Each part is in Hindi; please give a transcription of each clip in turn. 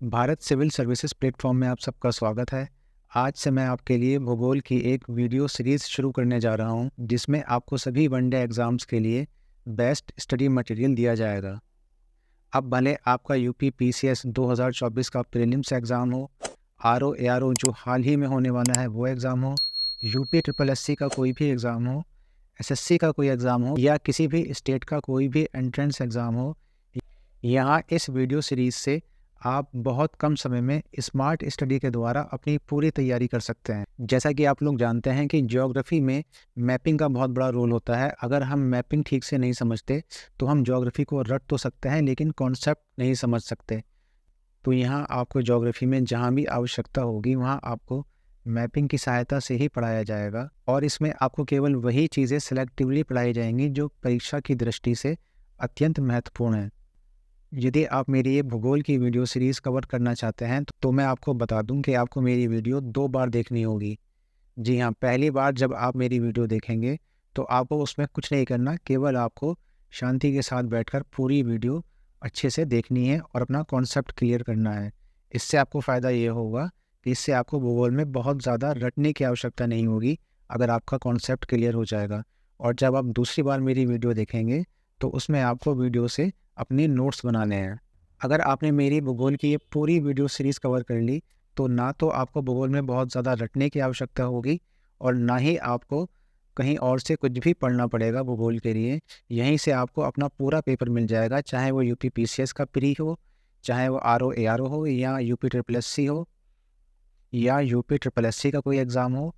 भारत सिविल सर्विसेज प्लेटफॉर्म में आप सबका स्वागत है। आज से मैं आपके लिए भूगोल की एक वीडियो सीरीज़ शुरू करने जा रहा हूं, जिसमें आपको सभी वनडे एग्ज़ाम्स के लिए बेस्ट स्टडी मटेरियल दिया जाएगा। अब भले आपका यूपी पीसीएस 2024 का प्रीलिम्स एग्ज़ाम हो, आरओ एआरओ जो हाल ही में होने वाला है वो एग्ज़ाम हो, यूपी ट्रिपल एससी का कोई भी एग्ज़ाम हो, एसएससी का कोई एग्ज़ाम हो या किसी भी स्टेट का कोई भी एंट्रेंस एग्ज़ाम हो, यहाँ इस वीडियो सीरीज़ से आप बहुत कम समय में स्मार्ट स्टडी के द्वारा अपनी पूरी तैयारी कर सकते हैं। जैसा कि आप लोग जानते हैं कि ज्योग्राफी में मैपिंग का बहुत बड़ा रोल होता है। अगर हम मैपिंग ठीक से नहीं समझते तो हम ज्योग्राफी को रट तो सकते हैं लेकिन कॉन्सेप्ट नहीं समझ सकते। तो यहाँ आपको ज्योग्राफी में जहाँ भी आवश्यकता होगी वहाँ आपको मैपिंग की सहायता से ही पढ़ाया जाएगा, और इसमें आपको केवल वही चीज़ें सिलेक्टिवली पढ़ाई जाएंगी जो परीक्षा की दृष्टि से अत्यंत महत्वपूर्ण है। यदि आप मेरी ये भूगोल की वीडियो सीरीज़ कवर करना चाहते हैं तो मैं आपको बता दूं कि आपको मेरी वीडियो 2 बार देखनी होगी। जी हाँ, पहली बार जब आप मेरी वीडियो देखेंगे तो आपको उसमें कुछ नहीं करना, केवल आपको शांति के साथ बैठकर पूरी वीडियो अच्छे से देखनी है और अपना कॉन्सेप्ट क्लियर करना है। इससे आपको फ़ायदा ये होगा कि इससे आपको भूगोल में बहुत ज़्यादा रटने की आवश्यकता नहीं होगी, अगर आपका कॉन्सेप्ट क्लियर हो जाएगा। और जब आप दूसरी बार मेरी वीडियो देखेंगे तो उसमें आपको वीडियो से अपने नोट्स बनाने हैं। अगर आपने मेरी भूगोल की ये पूरी वीडियो सीरीज़ कवर कर ली तो ना तो आपको भूगोल में बहुत ज़्यादा रटने की आवश्यकता होगी और ना ही आपको कहीं और से कुछ भी पढ़ना पड़ेगा भूगोल के लिए। यहीं से आपको अपना पूरा पेपर मिल जाएगा, चाहे वो यूपी पीसीएस का प्री हो, चाहे वो आरओ एआरओ हो, या यूपी ट्रिपल एससी हो, या यूपी ट्रिपल एससी का कोई एग्ज़ाम हो,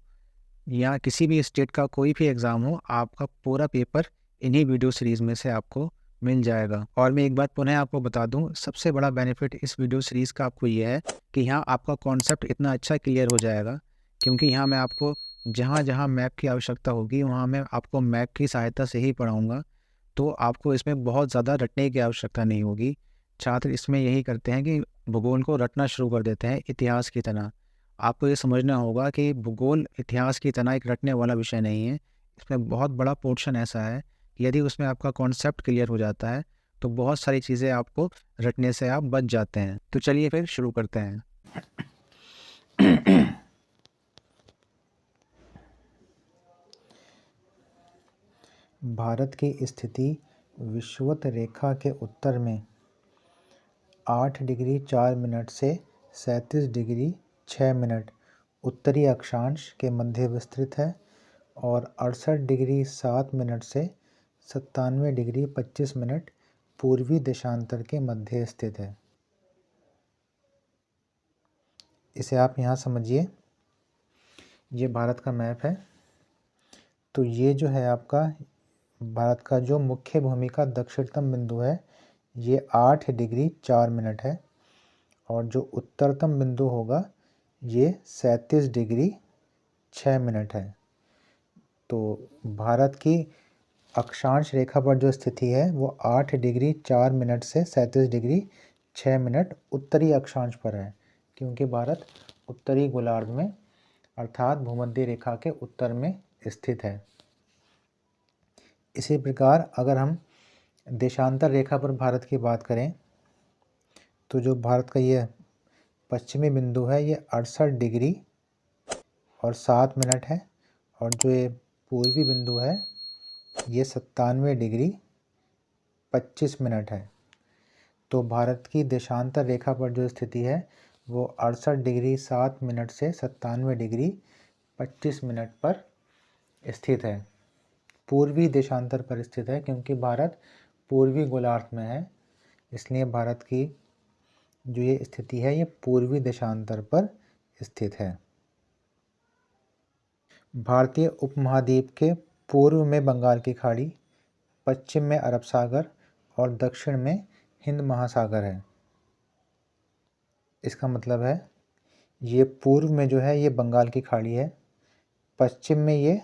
या किसी भी स्टेट का कोई भी एग्ज़ाम हो। आपका पूरा पेपर इन्हीं वीडियो सीरीज़ में से आपको मिल जाएगा। और मैं एक बात पुनः आपको बता दूं, सबसे बड़ा बेनिफिट इस वीडियो सीरीज़ का आपको ये है कि यहाँ आपका कॉन्सेप्ट इतना अच्छा क्लियर हो जाएगा, क्योंकि यहाँ मैं आपको जहाँ जहाँ मैप की आवश्यकता होगी वहाँ मैं आपको मैप की सहायता से ही पढ़ाऊँगा। तो आपको इसमें बहुत ज़्यादा रटने की आवश्यकता नहीं होगी। छात्र इसमें यही करते हैं कि भूगोल को रटना शुरू कर देते हैं इतिहास की तरह। आपको ये समझना होगा कि भूगोल इतिहास की तरह एक रटने वाला विषय नहीं है। इसमें बहुत बड़ा पोर्शन ऐसा है कि यदि उसमें आपका कॉन्सेप्ट क्लियर हो जाता है तो बहुत सारी चीज़ें आपको रटने से आप बच जाते हैं। तो चलिए फिर शुरू करते हैं। भारत की स्थिति विषुवत रेखा के उत्तर में 8 डिग्री 4 मिनट से 37 डिग्री 6 मिनट उत्तरी अक्षांश के मध्य विस्तृत है और 68 डिग्री 7 मिनट से 97 डिग्री 25 मिनट पूर्वी देशांतर के मध्य स्थित है। इसे आप यहाँ समझिए, ये भारत का मैप है। तो ये जो है आपका भारत का जो मुख्य भूमि का दक्षिणतम बिंदु है ये 8 डिग्री 4 मिनट है, और जो उत्तरतम बिंदु होगा ये 37 डिग्री 6 मिनट है। तो भारत की अक्षांश रेखा पर जो स्थिति है वो 8 डिग्री 4 मिनट से 37 डिग्री 6 मिनट उत्तरी अक्षांश पर है, क्योंकि भारत उत्तरी गोलार्ध में अर्थात भूमध्य रेखा के उत्तर में स्थित है। इसी प्रकार अगर हम देशांतर रेखा पर भारत की बात करें तो जो भारत का ये पश्चिमी बिंदु है ये 68 डिग्री और 7 मिनट है, और जो ये पूर्वी बिंदु है ये 97 डिग्री 25 मिनट है। तो भारत की देशांतर रेखा पर जो स्थिति है वो 68 डिग्री 7 मिनट से 97 डिग्री 25 मिनट पर स्थित है। पूर्वी देशांतर पर स्थित है क्योंकि भारत पूर्वी गोलार्ध में है, इसलिए भारत की जो ये स्थिति है ये पूर्वी देशांतर पर स्थित है। भारतीय उपमहाद्वीप के पूर्व में बंगाल की खाड़ी, पश्चिम में अरब सागर और दक्षिण में हिंद महासागर है। इसका मतलब है ये पूर्व में जो है ये बंगाल की खाड़ी है, पश्चिम में ये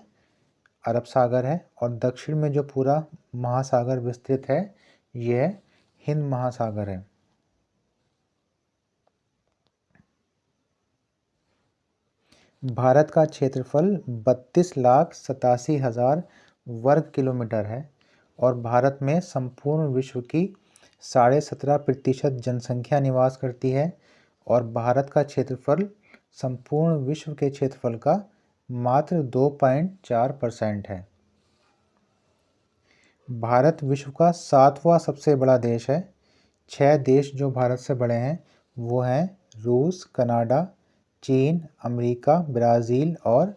अरब सागर है, और दक्षिण में जो पूरा महासागर विस्तृत है ये हिंद महासागर है। भारत का क्षेत्रफल 32,87,000 वर्ग किलोमीटर है और भारत में संपूर्ण विश्व की 17.5% जनसंख्या निवास करती है, और भारत का क्षेत्रफल संपूर्ण विश्व के क्षेत्रफल का मात्र 2.4% है। भारत विश्व का 7वां सबसे बड़ा देश है। 6 देश जो भारत से बड़े हैं वो हैं रूस, कनाडा, चीन, अमेरिका, ब्राज़ील और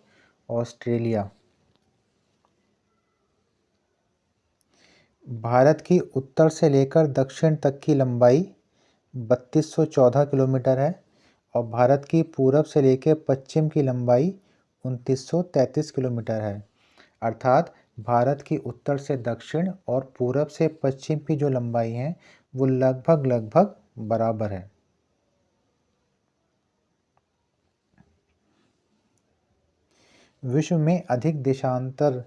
ऑस्ट्रेलिया। भारत की उत्तर से लेकर दक्षिण तक की लंबाई 3214 किलोमीटर है और भारत की पूरब से लेकर पश्चिम की लंबाई 2933 किलोमीटर है। अर्थात भारत की उत्तर से दक्षिण और पूरब से पश्चिम की जो लंबाई है वो लगभग बराबर है। विश्व में अधिक देशांतर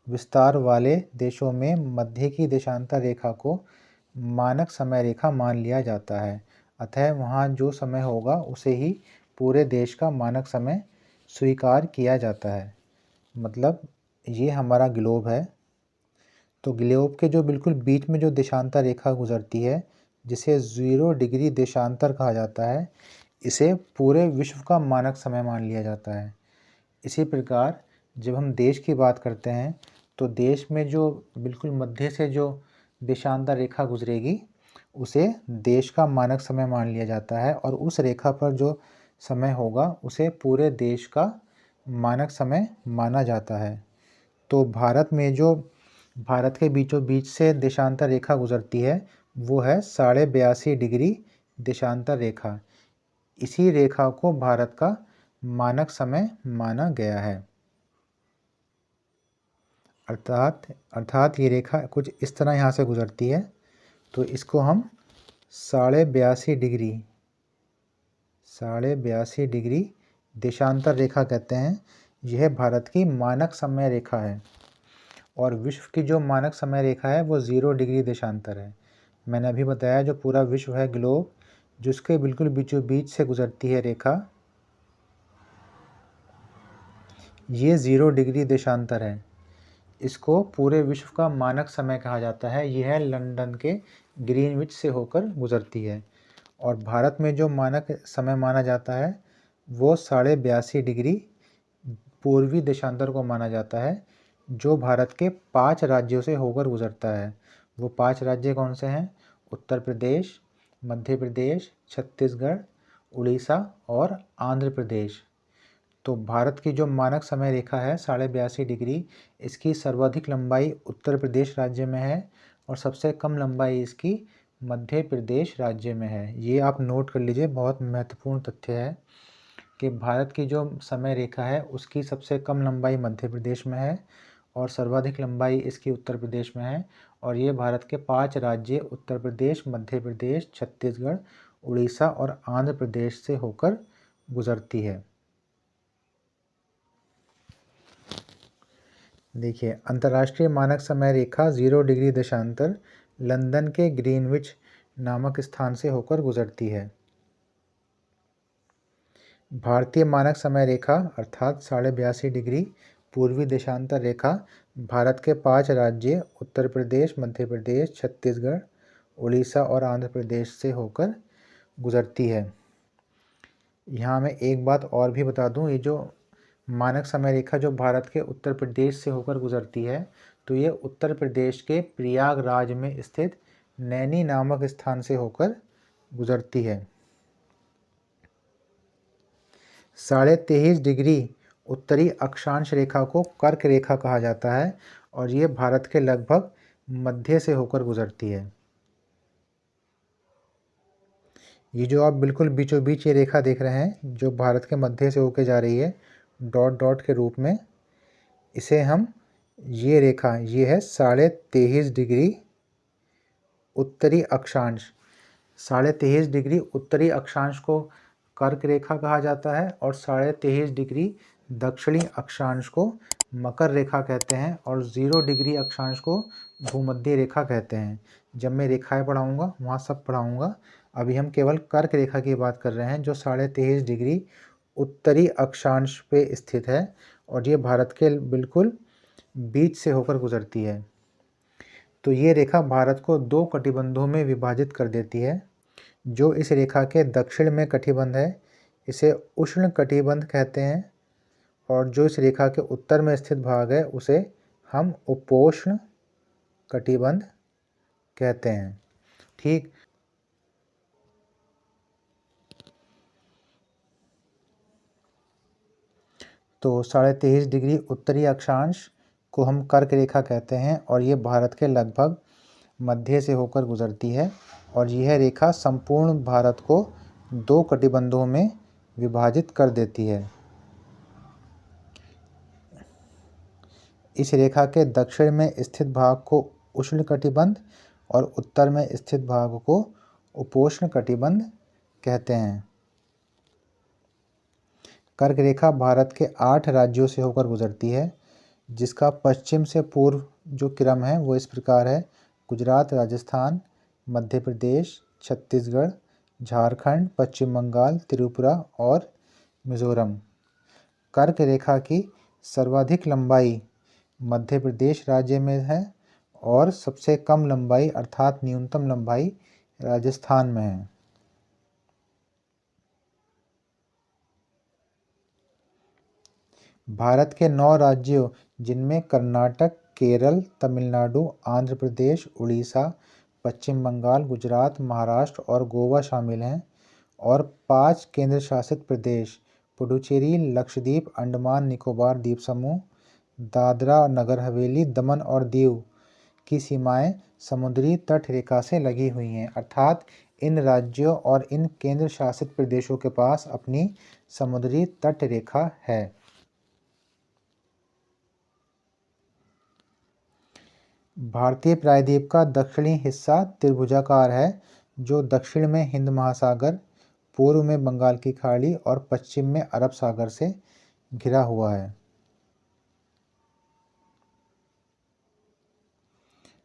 विस्तार वाले देशों में मध्य की देशांतर रेखा को मानक समय रेखा मान लिया जाता है। अतः वहाँ जो समय होगा उसे ही पूरे देश का मानक समय स्वीकार किया जाता है। मतलब ये हमारा ग्लोब है, तो ग्लोब के जो बिल्कुल बीच में जो देशांतर रेखा गुजरती है जिसे 0 डिग्री देशांतर कहा जाता है, इसे पूरे विश्व का मानक समय मान लिया जाता है। इसी प्रकार जब हम देश की बात करते हैं तो देश में जो बिल्कुल मध्य से जो देशांतर रेखा गुजरेगी उसे देश का मानक समय मान लिया जाता है और उस रेखा पर जो समय होगा उसे पूरे देश का मानक समय माना जाता है। तो भारत के बीचों बीच से देशांतर रेखा गुजरती है वो है 82.5 डिग्री देशांतर रेखा। इसी रेखा को भारत का मानक समय माना गया है। अर्थात ये रेखा कुछ इस तरह यहाँ से गुजरती है, तो इसको हम 82.5 डिग्री देशांतर रेखा कहते हैं। यह भारत की मानक समय रेखा है और विश्व की जो मानक समय रेखा है वो 0 डिग्री देशांतर है। मैंने अभी बताया जो पूरा विश्व है ग्लोब, जिसके बिल्कुल बीचों बीच से गुजरती है रेखा, ये 0 डिग्री देशांतर है। इसको पूरे विश्व का मानक समय कहा जाता है। यह लंदन के ग्रीनविच से होकर गुजरती है और भारत में जो मानक समय माना जाता है वो 82.5 डिग्री पूर्वी देशांतर को माना जाता है, जो भारत के 5 राज्यों से होकर गुजरता है। वो 5 राज्य कौन से हैं? उत्तर प्रदेश, मध्य प्रदेश, छत्तीसगढ़, उड़ीसा और आंध्र प्रदेश। तो भारत की जो मानक समय रेखा है 82.5 डिग्री, इसकी सर्वाधिक लंबाई उत्तर प्रदेश राज्य में है और सबसे कम लंबाई इसकी मध्य प्रदेश राज्य में है। ये आप नोट कर लीजिए, बहुत महत्वपूर्ण तथ्य है कि भारत की जो समय रेखा है उसकी सबसे कम लंबाई मध्य प्रदेश में है और सर्वाधिक लंबाई इसकी उत्तर प्रदेश में है और ये भारत के 5 राज्य उत्तर प्रदेश, मध्य प्रदेश, छत्तीसगढ़, उड़ीसा और आंध्र प्रदेश से होकर गुजरती है। देखिए, अंतर्राष्ट्रीय मानक समय रेखा 0 डिग्री देशांतर लंदन के ग्रीनविच नामक स्थान से होकर गुजरती है। भारतीय मानक समय रेखा अर्थात 82.5 डिग्री पूर्वी देशांतर रेखा भारत के 5 राज्य उत्तर प्रदेश, मध्य प्रदेश, छत्तीसगढ़, उड़ीसा और आंध्र प्रदेश से होकर गुजरती है। यहाँ मैं एक बात और भी बता दूँ, ये जो मानक समय रेखा जो भारत के उत्तर प्रदेश से होकर गुजरती है, तो ये उत्तर प्रदेश के प्रयागराज में स्थित नैनी नामक स्थान से होकर गुजरती है। 23.5 डिग्री उत्तरी अक्षांश रेखा को कर्क रेखा कहा जाता है और ये भारत के लगभग मध्य से होकर गुजरती है। ये जो आप बिल्कुल बीचों बीच ये रेखा देख रहे हैं जो भारत के मध्य से होकर जा रही है डॉट डॉट के रूप में, इसे हम ये रेखा ये है 23.5 डिग्री उत्तरी अक्षांश। 23.5 डिग्री उत्तरी अक्षांश को कर्क रेखा कहा जाता है और 23.5 डिग्री दक्षिणी अक्षांश को मकर रेखा कहते हैं और 0 डिग्री अक्षांश को भूमध्य रेखा कहते हैं। जब मैं रेखाएं पढ़ाऊँगा वहाँ सब पढ़ाऊँगा। अभी हम केवल कर्क रेखा की बात कर रहे हैं जो 23.5 डिग्री उत्तरी अक्षांश पे स्थित है और ये भारत के बिल्कुल बीच से होकर गुजरती है। तो ये रेखा भारत को 2 कटिबंधों में विभाजित कर देती है। जो इस रेखा के दक्षिण में कटिबंध है इसे उष्ण कटिबंध कहते हैं, और जो इस रेखा के उत्तर में स्थित भाग है उसे हम उपोष्ण कटिबंध कहते हैं। ठीक, तो 23.5 डिग्री उत्तरी अक्षांश को हम कर्क रेखा कहते हैं, और ये भारत के लगभग मध्य से होकर गुजरती है, और यह रेखा संपूर्ण भारत को 2 कटिबंधों में विभाजित कर देती है। इस रेखा के दक्षिण में स्थित भाग को उष्ण कटिबंध और उत्तर में स्थित भाग को उपोष्ण कटिबंध कहते हैं। कर्क रेखा भारत के 8 राज्यों से होकर गुजरती है, जिसका पश्चिम से पूर्व जो क्रम है वो इस प्रकार है: गुजरात, राजस्थान, मध्य प्रदेश, छत्तीसगढ़, झारखंड, पश्चिम बंगाल, त्रिपुरा और मिजोरम। कर्क रेखा की सर्वाधिक लंबाई मध्य प्रदेश राज्य में है और सबसे कम लंबाई अर्थात न्यूनतम लंबाई राजस्थान में है। भारत के 9 राज्यों जिनमें कर्नाटक, केरल, तमिलनाडु, आंध्र प्रदेश, उड़ीसा, पश्चिम बंगाल, गुजरात, महाराष्ट्र और गोवा शामिल हैं, और 5 केंद्र शासित प्रदेश पुडुचेरी, लक्षद्वीप, अंडमान निकोबार द्वीप समूह, दादरा नगर हवेली, दमन और दीव की सीमाएं समुद्री तट रेखा से लगी हुई हैं, अर्थात इन राज्यों और इन केंद्र शासित प्रदेशों के पास अपनी समुद्री तट रेखा है। भारतीय प्रायद्वीप का दक्षिणी हिस्सा त्रिभुजाकार है, जो दक्षिण में हिंद महासागर, पूर्व में बंगाल की खाड़ी और पश्चिम में अरब सागर से घिरा हुआ है।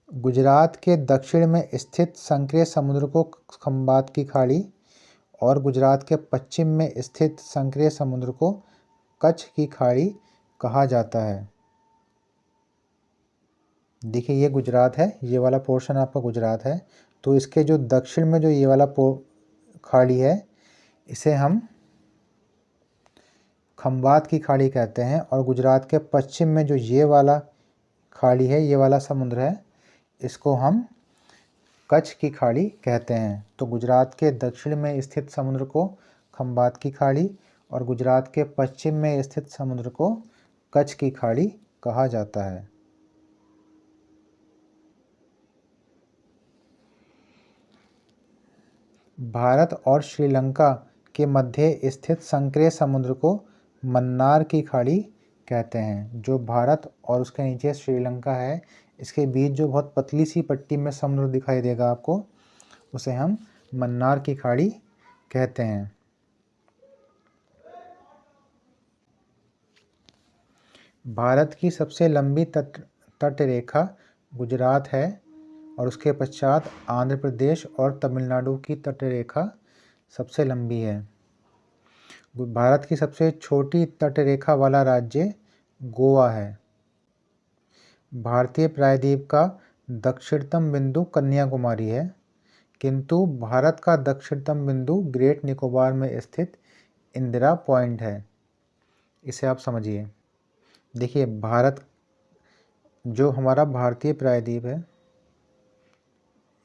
गुजरात के दक्षिण में स्थित संक्रिय समुद्र को खंबात की खाड़ी और गुजरात के पश्चिम में स्थित संक्रिय समुद्र को कच्छ की खाड़ी कहा जाता है। देखिए ये गुजरात है, ये वाला पोर्शन आपका गुजरात है, तो इसके जो दक्षिण में जो ये वाला खाड़ी है इसे हम खंबात की खाड़ी कहते हैं, और गुजरात के पश्चिम में जो ये वाला खाड़ी है, ये वाला समुद्र है, इसको हम कच्छ की खाड़ी कहते हैं। तो गुजरात के दक्षिण में स्थित समुद्र को खंबात की खाड़ी और गुजरात के पश्चिम में स्थित समुद्र को कच्छ की खाड़ी कहा जाता है। भारत और श्रीलंका के मध्य स्थित संक्रिय समुद्र को मन्नार की खाड़ी कहते हैं। जो भारत और उसके नीचे श्रीलंका है, इसके बीच जो बहुत पतली सी पट्टी में समुद्र दिखाई देगा आपको, उसे हम मन्नार की खाड़ी कहते हैं। भारत की सबसे लंबी तट रेखा गुजरात है, और उसके पश्चात आंध्र प्रदेश और तमिलनाडु की तट रेखा सबसे लंबी है। भारत की सबसे छोटी तट रेखा वाला राज्य गोवा है। भारतीय प्रायद्वीप का दक्षिणतम बिंदु कन्याकुमारी है, किंतु भारत का दक्षिणतम बिंदु ग्रेट निकोबार में स्थित इंदिरा पॉइंट है। इसे आप समझिए। देखिए भारत, जो हमारा भारतीय प्रायद्वीप है,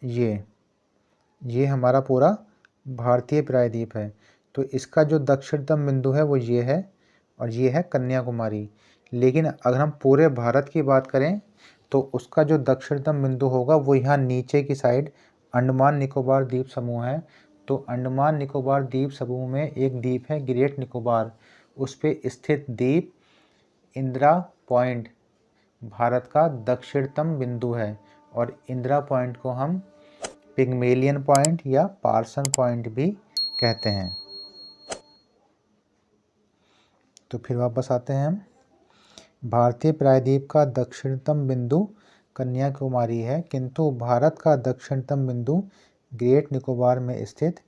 ये हमारा पूरा भारतीय प्रायद्वीप है, तो इसका जो दक्षिणतम बिंदु है वो ये है, और ये है कन्याकुमारी। लेकिन अगर हम पूरे भारत की बात करें तो उसका जो दक्षिणतम बिंदु होगा वो यहाँ नीचे की साइड अंडमान निकोबार द्वीप समूह है। तो अंडमान निकोबार द्वीप समूह में एक द्वीप है ग्रेट निकोबार, उस पे स्थित द्वीप इंदिरा पॉइंट भारत का दक्षिणतम बिंदु है, और इंदिरा पॉइंट को हम पिग्मेलियन पॉइंट या पार्सन पॉइंट भी कहते हैं। तो फिर वापस आते हैं हम। भारतीय प्रायद्वीप का दक्षिणतम बिंदु कन्याकुमारी है, किंतु भारत का दक्षिणतम बिंदु ग्रेट निकोबार में स्थित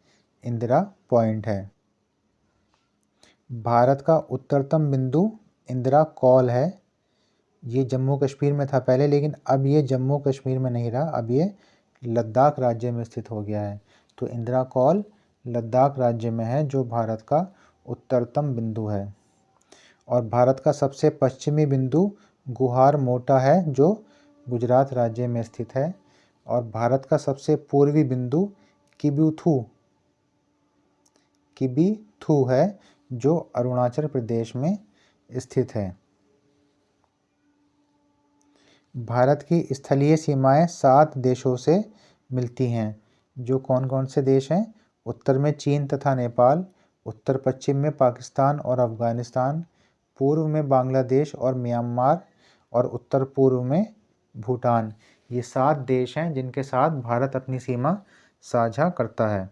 इंदिरा पॉइंट है। भारत का उत्तरतम बिंदु इंदिरा कॉल है। ये जम्मू कश्मीर में था पहले, लेकिन अब ये जम्मू कश्मीर में नहीं रहा, अब ये लद्दाख राज्य में स्थित हो गया है। तो इंदिरा कॉल लद्दाख राज्य में है, जो भारत का उत्तरतम बिंदु है। और भारत का सबसे पश्चिमी बिंदु गुहार मोटा है, जो गुजरात राज्य में स्थित है। और भारत का सबसे पूर्वी बिंदु किबिथु है, जो अरुणाचल प्रदेश में स्थित है। भारत की स्थलीय सीमाएं 7 देशों से मिलती हैं, जो कौन कौन से देश हैं? उत्तर में चीन तथा नेपाल, उत्तर पश्चिम में पाकिस्तान और अफगानिस्तान, पूर्व में बांग्लादेश और म्यांमार, और उत्तर पूर्व में भूटान। ये 7 देश हैं जिनके साथ भारत अपनी सीमा साझा करता है।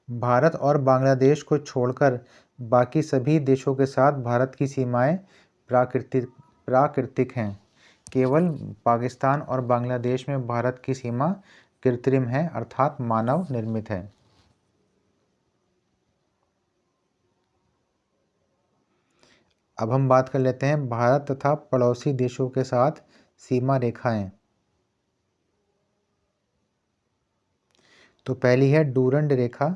भारत और बांग्लादेश को छोड़कर बाकी सभी देशों के साथ भारत की सीमाएं प्राकृतिक हैं। केवल पाकिस्तान और बांग्लादेश में भारत की सीमा कृत्रिम है, अर्थात मानव निर्मित है। अब हम बात कर लेते हैं भारत तथा पड़ोसी देशों के साथ सीमा रेखाएं। तो पहली है डूरंड रेखा।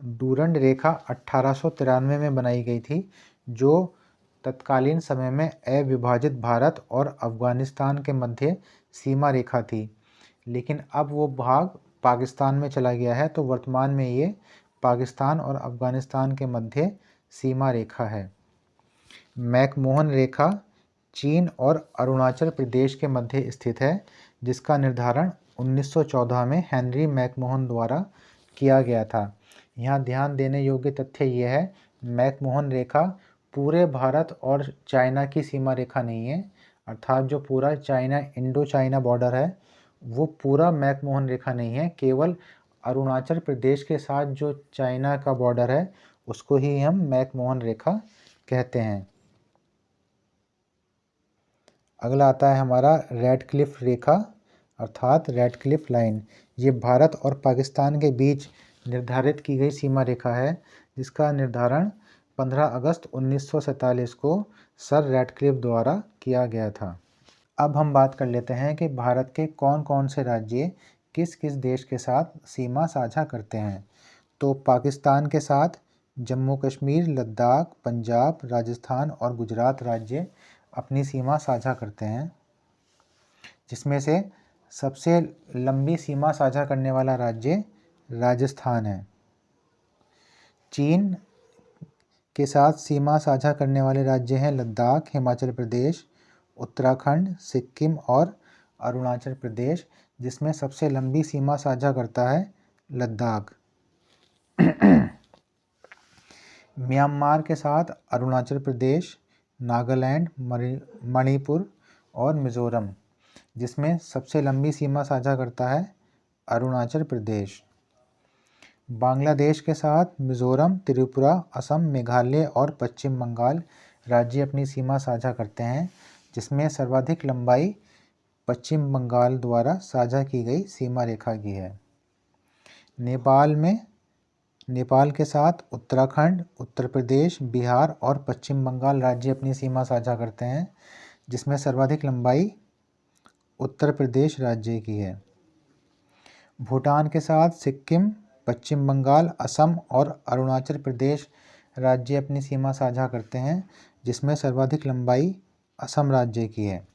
डूरंड रेखा 1893 में बनाई गई थी, जो तत्कालीन समय में अविभाजित भारत और अफगानिस्तान के मध्य सीमा रेखा थी। लेकिन अब वो भाग पाकिस्तान में चला गया है, तो वर्तमान में ये पाकिस्तान और अफगानिस्तान के मध्य सीमा रेखा है। मैकमोहन रेखा चीन और अरुणाचल प्रदेश के मध्य स्थित है, जिसका निर्धारण 1914 में हेनरी मैकमोहन द्वारा किया गया था। यहाँ ध्यान देने योग्य तथ्य यह है, मैकमोहन रेखा पूरे भारत और चाइना की सीमा रेखा नहीं है, अर्थात जो पूरा चाइना इंडो चाइना बॉर्डर है वो पूरा मैकमोहन रेखा नहीं है। केवल अरुणाचल प्रदेश के साथ जो चाइना का बॉर्डर है उसको ही हम मैकमोहन रेखा कहते हैं। अगला आता है हमारा रेडक्लिफ रेखा, अर्थात रेडक्लिफ लाइन। ये भारत और पाकिस्तान के बीच निर्धारित की गई सीमा रेखा है, जिसका निर्धारण 15 अगस्त 1947 को सर रेडक्लिफ द्वारा किया गया था। अब हम बात कर लेते हैं कि भारत के कौन कौन से राज्य किस किस देश के साथ सीमा साझा करते हैं। तो पाकिस्तान के साथ जम्मू कश्मीर, लद्दाख, पंजाब, राजस्थान और गुजरात राज्य अपनी सीमा साझा करते हैं, जिसमें से सबसे लंबी सीमा साझा करने वाला राज्य राजस्थान है। चीन के साथ सीमा साझा करने वाले राज्य हैं लद्दाख, हिमाचल प्रदेश, उत्तराखंड, सिक्किम और अरुणाचल प्रदेश, जिसमें सबसे लंबी सीमा साझा करता है लद्दाख। म्यांमार के साथ अरुणाचल प्रदेश, नागालैंड, मणिपुर और मिज़ोरम, जिसमें सबसे लंबी सीमा साझा करता है अरुणाचल प्रदेश। बांग्लादेश के साथ मिज़ोरम, त्रिपुरा, असम, मेघालय और पश्चिम बंगाल राज्य अपनी सीमा साझा करते हैं, जिसमें सर्वाधिक लंबाई पश्चिम बंगाल द्वारा साझा की गई सीमा रेखा की है। नेपाल के साथ उत्तराखंड, उत्तर प्रदेश, बिहार और पश्चिम बंगाल राज्य अपनी सीमा साझा करते हैं, जिसमें सर्वाधिक लंबाई उत्तर प्रदेश राज्य की है। भूटान के साथ सिक्किम, पश्चिम बंगाल, असम और अरुणाचल प्रदेश राज्य अपनी सीमा साझा करते हैं, जिसमें सर्वाधिक लंबाई असम राज्य की है।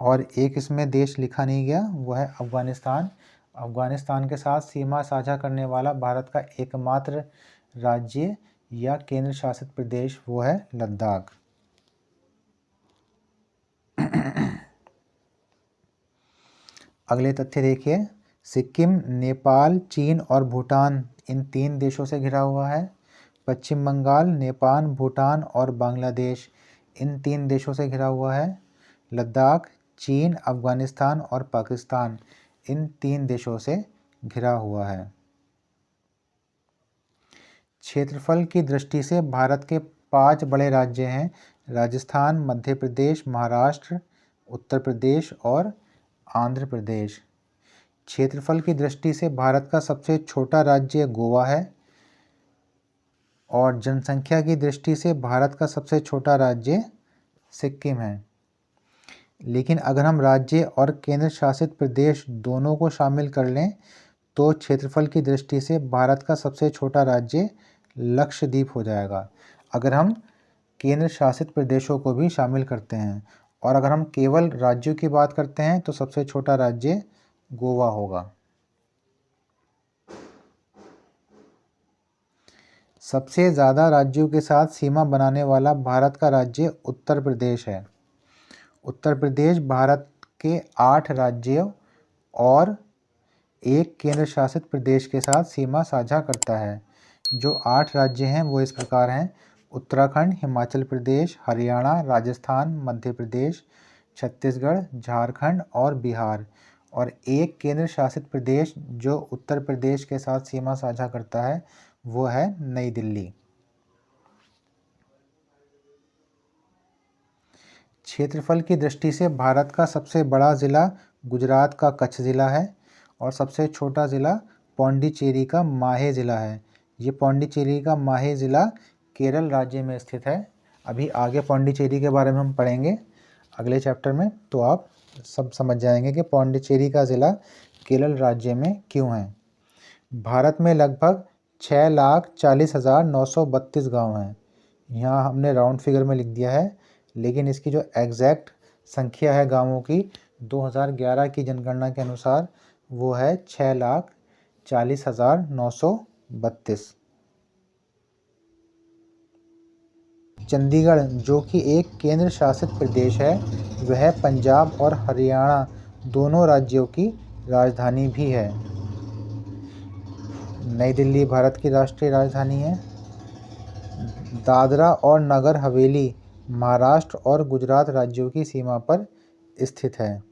और एक इसमें देश लिखा नहीं गया, वो है अफगानिस्तान। अफगानिस्तान के साथ सीमा साझा करने वाला भारत का एकमात्र राज्य या केंद्र शासित प्रदेश वो है लद्दाख। अगले तथ्य देखिए, सिक्किम नेपाल, चीन और भूटान इन 3 देशों से घिरा हुआ है। पश्चिम बंगाल नेपाल, भूटान और बांग्लादेश इन 3 देशों से घिरा हुआ है। लद्दाख चीन, अफगानिस्तान और पाकिस्तान इन 3 देशों से घिरा हुआ है। क्षेत्रफल की दृष्टि से भारत के 5 बड़े राज्य हैं, राजस्थान, मध्य प्रदेश, महाराष्ट्र, उत्तर प्रदेश और आंध्र प्रदेश। क्षेत्रफल की दृष्टि से भारत का सबसे छोटा राज्य गोवा है और जनसंख्या की दृष्टि से भारत का सबसे छोटा राज्य सिक्किम है। लेकिन अगर हम राज्य और केंद्र शासित प्रदेश दोनों को शामिल कर लें तो क्षेत्रफल की दृष्टि से भारत का सबसे छोटा राज्य लक्षद्वीप हो जाएगा, अगर हम केंद्र शासित प्रदेशों को भी शामिल करते हैं। और अगर हम केवल राज्यों की बात करते हैं तो सबसे छोटा राज्य गोवा होगा। सबसे ज़्यादा राज्यों के साथ सीमा बनाने वाला भारत का राज्य उत्तर प्रदेश है। उत्तर प्रदेश भारत के 8 राज्यों और एक केंद्र शासित प्रदेश के साथ सीमा साझा करता है। जो 8 राज्य हैं वो इस प्रकार हैं: उत्तराखंड, हिमाचल प्रदेश, हरियाणा, राजस्थान, मध्य प्रदेश, छत्तीसगढ़, झारखंड और बिहार। और एक केंद्र शासित प्रदेश जो उत्तर प्रदेश के साथ सीमा साझा करता है वो है नई दिल्ली। क्षेत्रफल की दृष्टि से भारत का सबसे बड़ा ज़िला गुजरात का कच्छ ज़िला है और सबसे छोटा ज़िला पौंडीचेरी का माहे ज़िला है। ये पौंडीचेरी का माहे ज़िला केरल राज्य में स्थित है। अभी आगे पौंडीचेरी के बारे में हम पढ़ेंगे अगले चैप्टर में, तो आप सब समझ जाएंगे कि पौंडीचेरी का ज़िला केरल राज्य में क्यों है। भारत में लगभग 6,40,932 गाँव हैं। यहाँ हमने राउंड फिगर में लिख दिया है, लेकिन इसकी जो एग्जैक्ट संख्या है गाँवों की 2011 की जनगणना के अनुसार वो है 6,40,932। चंडीगढ़ जो कि एक केंद्र शासित प्रदेश है, वह पंजाब और हरियाणा दोनों राज्यों की राजधानी भी है। नई दिल्ली भारत की राष्ट्रीय राजधानी है। दादरा और नगर हवेली महाराष्ट्र और गुजरात राज्यों की सीमा पर स्थित है।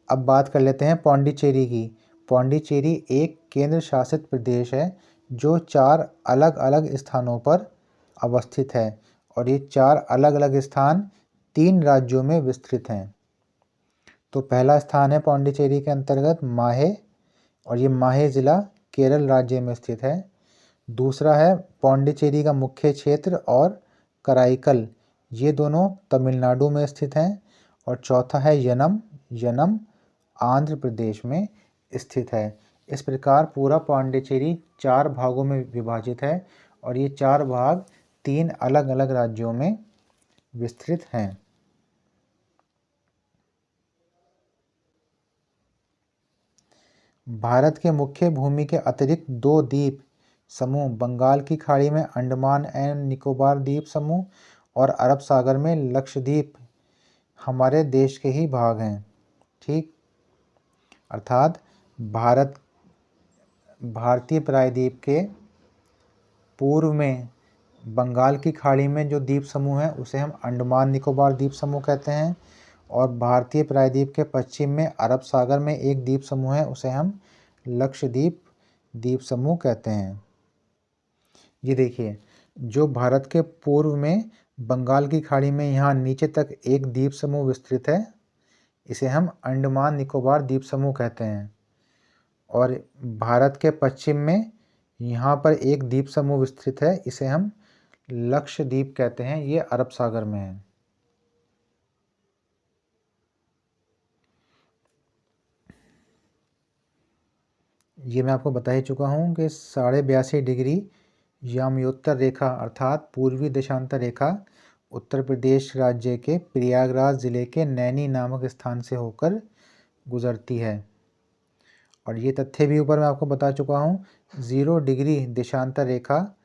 अब बात कर लेते हैं पौंडीचेरी की। पौंडीचेरी एक केंद्र शासित प्रदेश है जो 4 अलग अलग स्थानों पर अवस्थित है और ये 4 अलग अलग स्थान 3 राज्यों में विस्तृत हैं। तो पहला स्थान है पौंडीचेरी के अंतर्गत माहे, और ये माहे ज़िला केरल राज्य में स्थित है। दूसरा है पौंडीचेरी का मुख्य क्षेत्र और कराईकल, ये दोनों तमिलनाडु में स्थित हैं। और चौथा है यनम आंध्र प्रदेश में स्थित है। इस प्रकार पूरा पौंडीचेरी 4 भागों में विभाजित है और ये 4 भाग 3 अलग अलग राज्यों में विस्तृत हैं। भारत के मुख्य भूमि के अतिरिक्त 2 द्वीप समूह बंगाल की खाड़ी में अंडमान एंड निकोबार द्वीप समूह और अरब सागर में लक्षद्वीप हमारे देश के ही भाग हैं। ठीक, अर्थात भारतीय प्रायद्वीप के पूर्व में बंगाल की खाड़ी में जो द्वीप समूह है उसे हम अंडमान निकोबार द्वीप समूह कहते हैं, और भारतीय प्रायद्वीप के पश्चिम में अरब सागर में एक द्वीप समूह है उसे हम लक्षद्वीप द्वीप समूह कहते हैं। ये देखिए, जो भारत के पूर्व में बंगाल की खाड़ी में यहाँ नीचे तक एक द्वीप समूह विस्तृत है, इसे हम अंडमान निकोबार द्वीप समूह कहते हैं। और भारत के पश्चिम में यहाँ पर एक द्वीप समूह विस्तृत है, इसे हम लक्षद्वीप कहते हैं, ये अरब सागर में है। ये मैं आपको बता ही चुका हूँ कि 82.5 डिग्री याम्योत्तर रेखा अर्थात पूर्वी देशांतर रेखा उत्तर प्रदेश राज्य के प्रयागराज जिले के नैनी नामक स्थान से होकर गुजरती है। और ये तथ्य भी ऊपर मैं आपको बता चुका हूँ। 0 डिग्री देशांतर रेखा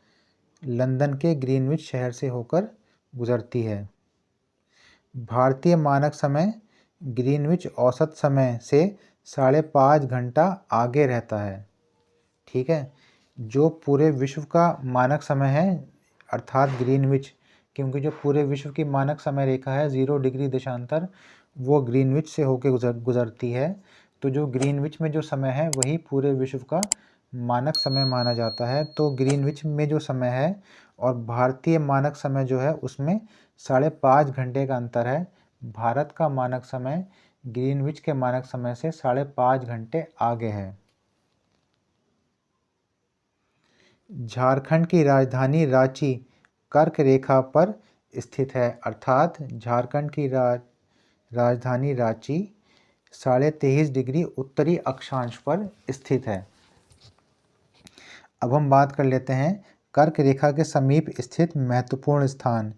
लंदन के ग्रीनविच शहर से होकर गुजरती है। भारतीय मानक समय ग्रीनविच औसत समय से 5.5 घंटा आगे रहता है। ठीक है, जो पूरे विश्व का मानक समय है अर्थात ग्रीनविच, क्योंकि जो पूरे विश्व की मानक समय रेखा है 0 डिग्री देशांतर, वो ग्रीनविच से होकर गुजरती है। तो जो ग्रीनविच में जो समय है वही पूरे विश्व का मानक समय माना जाता है। तो ग्रीनविच में जो समय है और भारतीय मानक समय जो है उसमें 5.5 घंटे का अंतर है। भारत का मानक समय ग्रीनविच के मानक समय से 5.5 घंटे आगे है। झारखंड की राजधानी रांची कर्क रेखा पर स्थित है, अर्थात झारखंड की राजधानी रांची 23.5 डिग्री उत्तरी अक्षांश पर स्थित है। अब हम बात कर लेते हैं कर्क रेखा के समीप स्थित महत्वपूर्ण स्थान।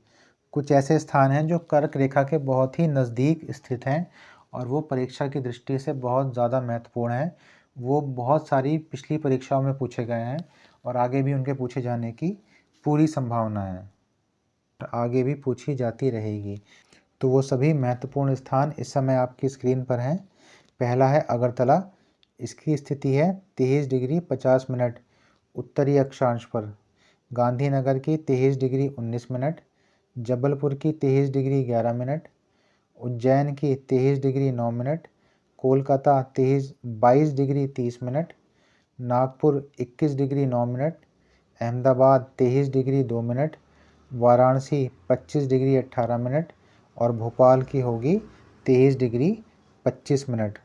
कुछ ऐसे स्थान हैं जो कर्क रेखा के बहुत ही नज़दीक स्थित हैं और वो परीक्षा की दृष्टि से बहुत ज़्यादा महत्वपूर्ण है। वो बहुत सारी पिछली परीक्षाओं में पूछे गए हैं और आगे भी उनके पूछे जाने की पूरी संभावना है, आगे भी पूछी जाती रहेगी। तो वो सभी महत्वपूर्ण स्थान इस समय आपकी स्क्रीन पर हैं। पहला है अगरतला, इसकी स्थिति है 23 डिग्री 50 मिनट उत्तरी अक्षांश पर। गांधीनगर की 23 डिग्री 19 मिनट, जबलपुर की 23 डिग्री 11 मिनट, उज्जैन की 23 degree 9 minute, Kolkata 22 degree 30 minute, Nagpur 21 degree 9 minute, Ahmedabad 23 degree 2 minute, Varanasi 25 degree 18 minute और भोपाल की होगी 23 डिग्री 25 मिनट।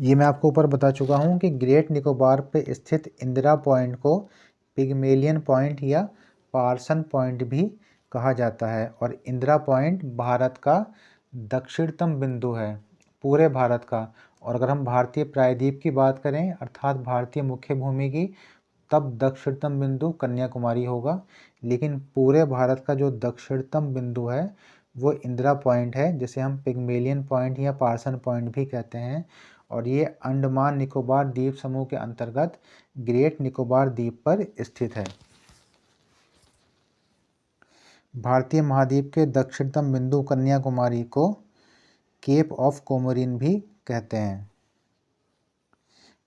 ये मैं आपको ऊपर बता चुका हूँ कि ग्रेट निकोबार पे स्थित इंदिरा पॉइंट को पिग्मेलियन पॉइंट या पार्सन पॉइंट भी कहा जाता है और इंदिरा पॉइंट भारत का दक्षिणतम बिंदु है, पूरे भारत का। और अगर हम भारतीय प्रायद्वीप की बात करें अर्थात भारतीय मुख्य भूमि की, तब दक्षिणतम बिंदु कन्याकुमारी होगा, लेकिन पूरे भारत का जो दक्षिणतम बिंदु है वो इंदिरा पॉइंट है, जिसे हम पिग्मेलियन पॉइंट या पार्सन पॉइंट भी कहते हैं। और ये अंडमान निकोबार द्वीप समूह के अंतर्गत ग्रेट निकोबार द्वीप पर स्थित है। भारतीय महाद्वीप के दक्षिणतम बिंदु कन्याकुमारी को केप ऑफ कोमोरिन भी कहते हैं।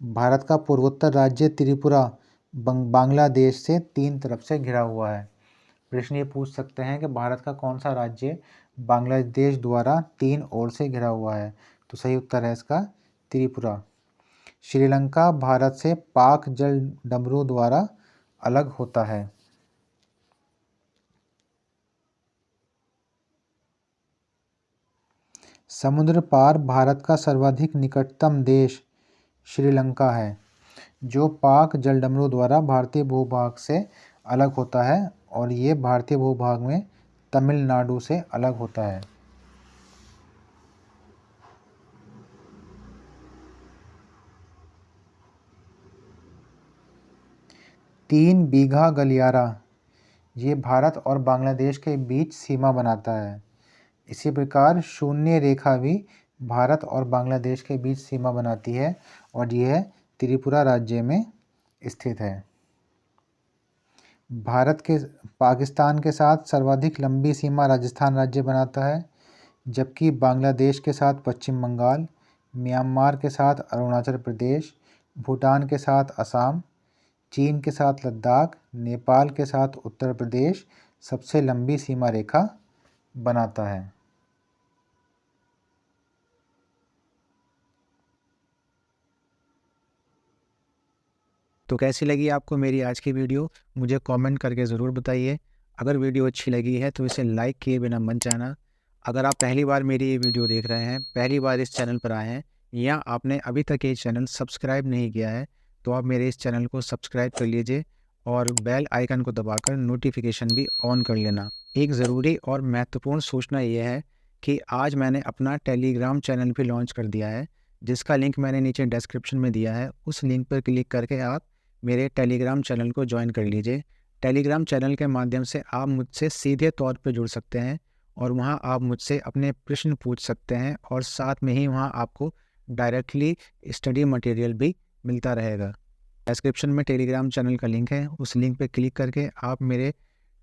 भारत का पूर्वोत्तर राज्य त्रिपुरा बांग्लादेश से 3 तरफ से घिरा हुआ है। प्रश्न ये पूछ सकते हैं कि भारत का कौन सा राज्य बांग्लादेश द्वारा 3 ओर से घिरा हुआ है, तो सही उत्तर है इसका त्रिपुरा। श्रीलंका भारत से पाक जल डमरू द्वारा अलग होता है। समुद्र पार भारत का सर्वाधिक निकटतम देश श्रीलंका है, जो पाक जलडमरू द्वारा भारतीय भूभाग से अलग होता है और ये भारतीय भूभाग में तमिलनाडु से अलग होता है। 3 बीघा गलियारा ये भारत और बांग्लादेश के बीच सीमा बनाता है। इसी प्रकार शून्य रेखा भी भारत और बांग्लादेश के बीच सीमा बनाती है और यह त्रिपुरा राज्य में स्थित है। भारत के पाकिस्तान के साथ सर्वाधिक लंबी सीमा राजस्थान राज्य बनाता है, जबकि बांग्लादेश के साथ पश्चिम बंगाल, म्यांमार के साथ अरुणाचल प्रदेश, भूटान के साथ असम, चीन के साथ लद्दाख, नेपाल के साथ उत्तर प्रदेश सबसे लंबी सीमा रेखा बनाता है। तो कैसी लगी आपको मेरी आज की वीडियो, मुझे कमेंट करके ज़रूर बताइए। अगर वीडियो अच्छी लगी है तो इसे लाइक किए बिना मत जाना। अगर आप पहली बार मेरी ये वीडियो देख रहे हैं, पहली बार इस चैनल पर आए हैं या आपने अभी तक ये चैनल सब्सक्राइब नहीं किया है, तो आप मेरे इस चैनल को सब्सक्राइब कर लीजिए और बेल आइकन को दबाकर नोटिफिकेशन भी ऑन कर लेना। एक ज़रूरी और महत्वपूर्ण सूचना ये है कि आज मैंने अपना टेलीग्राम चैनल भी लॉन्च कर दिया है, जिसका लिंक मैंने नीचे डिस्क्रिप्शन में दिया है। उस लिंक पर क्लिक करके आप मेरे टेलीग्राम चैनल को ज्वाइन कर लीजिए। टेलीग्राम चैनल के माध्यम से आप मुझसे सीधे तौर पर जुड़ सकते हैं और वहां आप मुझसे अपने प्रश्न पूछ सकते हैं और साथ में ही वहां आपको डायरेक्टली स्टडी मटेरियल भी मिलता रहेगा। डिस्क्रिप्शन में टेलीग्राम चैनल का लिंक है, उस लिंक पर क्लिक करके आप मेरे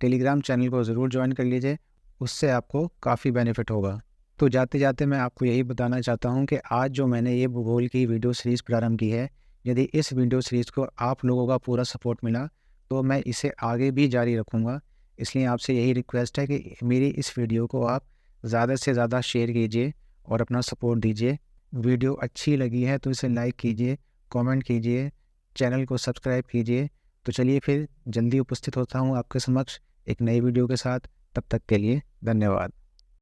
टेलीग्राम चैनल को ज़रूर ज्वाइन कर लीजिए, उससे आपको काफ़ी बेनिफिट होगा। तो जाते जाते मैं आपको यही बताना चाहता हूँ कि आज जो मैंने ये भूगोल की वीडियो सीरीज़ प्रारंभ की है, यदि इस वीडियो सीरीज़ को आप लोगों का पूरा सपोर्ट मिला तो मैं इसे आगे भी जारी रखूँगा। इसलिए आपसे यही रिक्वेस्ट है कि मेरी इस वीडियो को आप ज़्यादा से ज़्यादा शेयर कीजिए और अपना सपोर्ट दीजिए। वीडियो अच्छी लगी है तो इसे लाइक कीजिए, कमेंट कीजिए, चैनल को सब्सक्राइब कीजिए। तो चलिए फिर जल्दी उपस्थित होता हूँ आपके समक्ष एक नई वीडियो के साथ। तब तक के लिए धन्यवाद।